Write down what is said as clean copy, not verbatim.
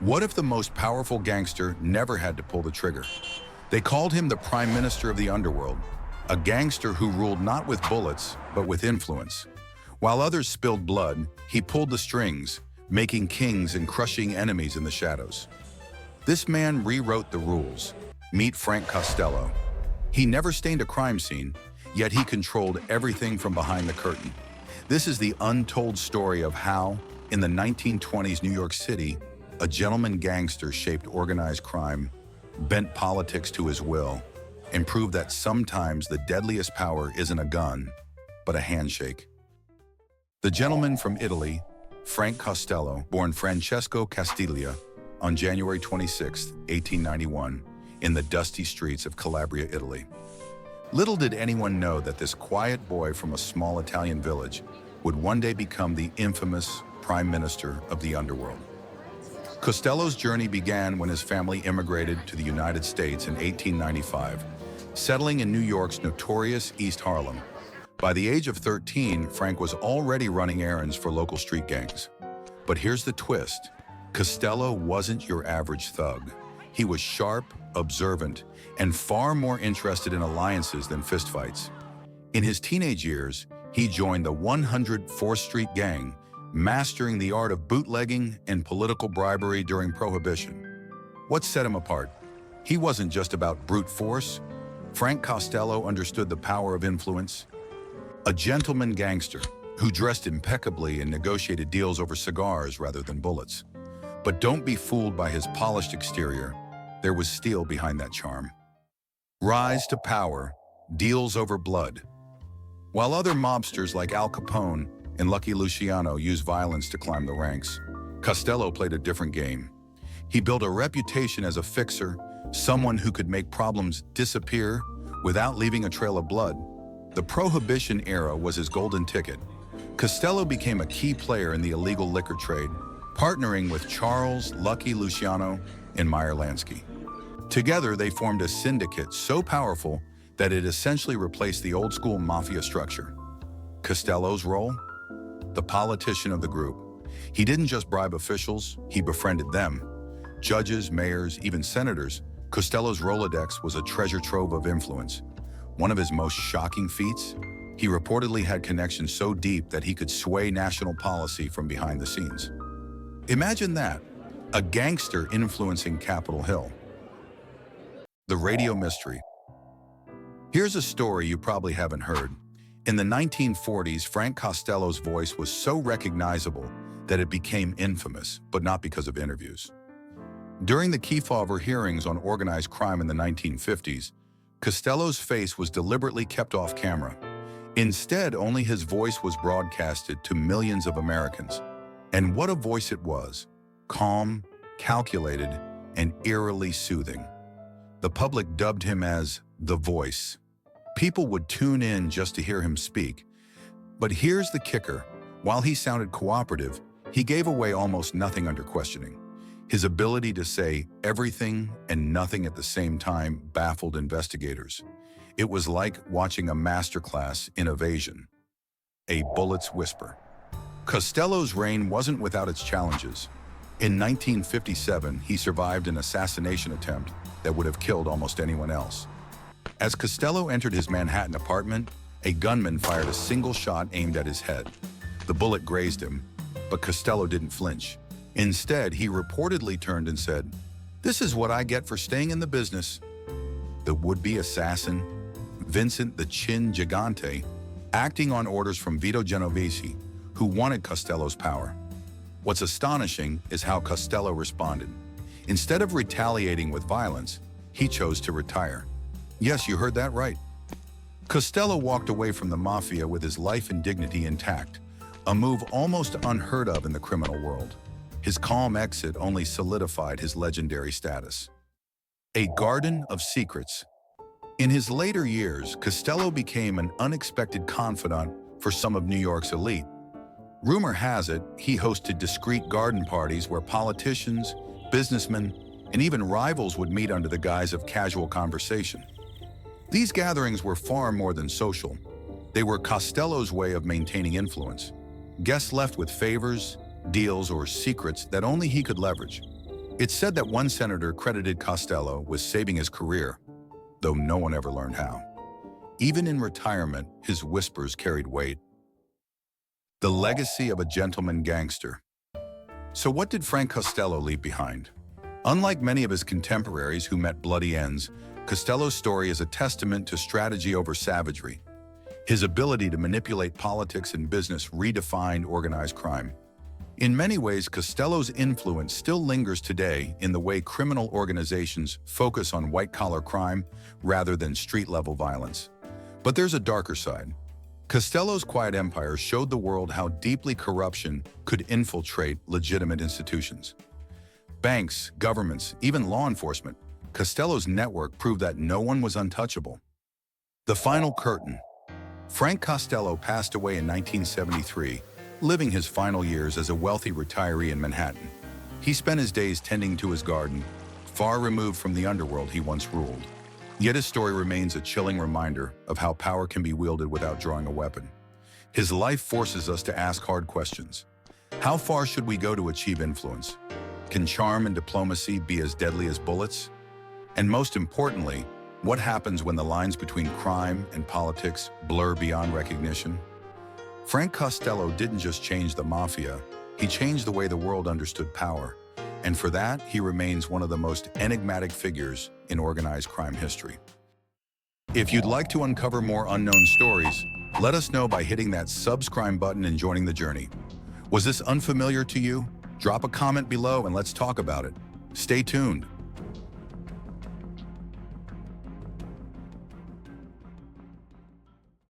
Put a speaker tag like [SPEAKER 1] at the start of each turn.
[SPEAKER 1] What if the most powerful gangster never had to pull the trigger? They called him the Prime Minister of the Underworld, a gangster who ruled not with bullets, but with influence. While others spilled blood, he pulled the strings, making kings and crushing enemies in the shadows. This man rewrote the rules. Meet Frank Costello. He never stained a crime scene, yet he controlled everything from behind the curtain. This is the untold story of how, in the 1920s New York City, a gentleman gangster shaped organized crime, bent politics to his will, and proved that sometimes the deadliest power isn't a gun, but a handshake. The gentleman from Italy, Frank Costello, born Francesco Castiglia on January 26, 1891, in the dusty streets of Calabria, Italy. Little did anyone know that this quiet boy from a small Italian village would one day become the infamous Prime Minister of the Underworld. Costello's journey began when his family immigrated to the United States in 1895, settling in New York's notorious East Harlem. By the age of 13, Frank was already running errands for local street gangs. But here's the twist. Costello wasn't your average thug. He was sharp, observant, and far more interested in alliances than fistfights. In his teenage years, he joined the 104th Street Gang, mastering the art of bootlegging and political bribery during Prohibition. What set him apart? He wasn't just about brute force. Frank Costello understood the power of influence. A gentleman gangster who dressed impeccably and negotiated deals over cigars rather than bullets. But don't be fooled by his polished exterior. There was steel behind that charm. Rise to power, deals over blood. While other mobsters like Al Capone and Lucky Luciano used violence to climb the ranks, Costello played a different game. He built a reputation as a fixer, someone who could make problems disappear without leaving a trail of blood. The Prohibition era was his golden ticket. Costello became a key player in the illegal liquor trade, partnering with Charles Lucky Luciano and Meyer Lansky. Together, they formed a syndicate so powerful that it essentially replaced the old-school mafia structure. Costello's role? The politician of the group. He didn't just bribe officials, he befriended them. Judges, mayors, even senators. Costello's Rolodex was a treasure trove of influence. One of his most shocking feats? He reportedly had connections so deep that he could sway national policy from behind the scenes. Imagine that, a gangster influencing Capitol Hill. The radio mystery. Here's a story you probably haven't heard. In the 1940s, Frank Costello's voice was so recognizable that it became infamous, but not because of interviews. During the Kefauver hearings on organized crime in the 1950s, Costello's face was deliberately kept off camera. Instead, only his voice was broadcasted to millions of Americans. And what a voice it was. Calm, calculated, and eerily soothing. The public dubbed him as the Voice. People would tune in just to hear him speak. But here's the kicker. While he sounded cooperative, he gave away almost nothing under questioning. His ability to say everything and nothing at the same time baffled investigators. It was like watching a masterclass in evasion. A bullet's whisper. Costello's reign wasn't without its challenges. In 1957, he survived an assassination attempt that would have killed almost anyone else. As Costello entered his Manhattan apartment, a gunman fired a single shot aimed at his head. The bullet grazed him, but Costello didn't flinch. Instead, he reportedly turned and said, "This is what I get for staying in the business." The would-be assassin, Vincent the Chin Gigante, acting on orders from Vito Genovese, who wanted Costello's power. What's astonishing is how Costello responded. Instead of retaliating with violence, he chose to retire. Yes, you heard that right. Costello walked away from the Mafia with his life and dignity intact, a move almost unheard of in the criminal world. His calm exit only solidified his legendary status. A garden of secrets. In his later years, Costello became an unexpected confidant for some of New York's elite. Rumor has it, he hosted discreet garden parties where politicians, businessmen, and even rivals would meet under the guise of casual conversation. These gatherings were far more than social. They were Costello's way of maintaining influence. Guests left with favors, deals, or secrets that only he could leverage. It's said that one senator credited Costello with saving his career, though no one ever learned how. Even in retirement, his whispers carried weight. The legacy of a gentleman gangster. So what did Frank Costello leave behind? Unlike many of his contemporaries who met bloody ends, Costello's story is a testament to strategy over savagery. His ability to manipulate politics and business redefined organized crime. In many ways, Costello's influence still lingers today in the way criminal organizations focus on white-collar crime rather than street-level violence. But there's a darker side. Costello's quiet empire showed the world how deeply corruption could infiltrate legitimate institutions. Banks, governments, even law enforcement, Costello's network proved that no one was untouchable. The final curtain. Frank Costello passed away in 1973, living his final years as a wealthy retiree in Manhattan. He spent his days tending to his garden, far removed from the underworld he once ruled. Yet his story remains a chilling reminder of how power can be wielded without drawing a weapon. His life forces us to ask hard questions. How far should we go to achieve influence? Can charm and diplomacy be as deadly as bullets? And most importantly, what happens when the lines between crime and politics blur beyond recognition? Frank Costello didn't just change the Mafia, he changed the way the world understood power. And for that, he remains one of the most enigmatic figures in organized crime history. If you'd like to uncover more unknown stories, let us know by hitting that subscribe button and joining the journey. Was this unfamiliar to you? Drop a comment below and let's talk about it. Stay tuned.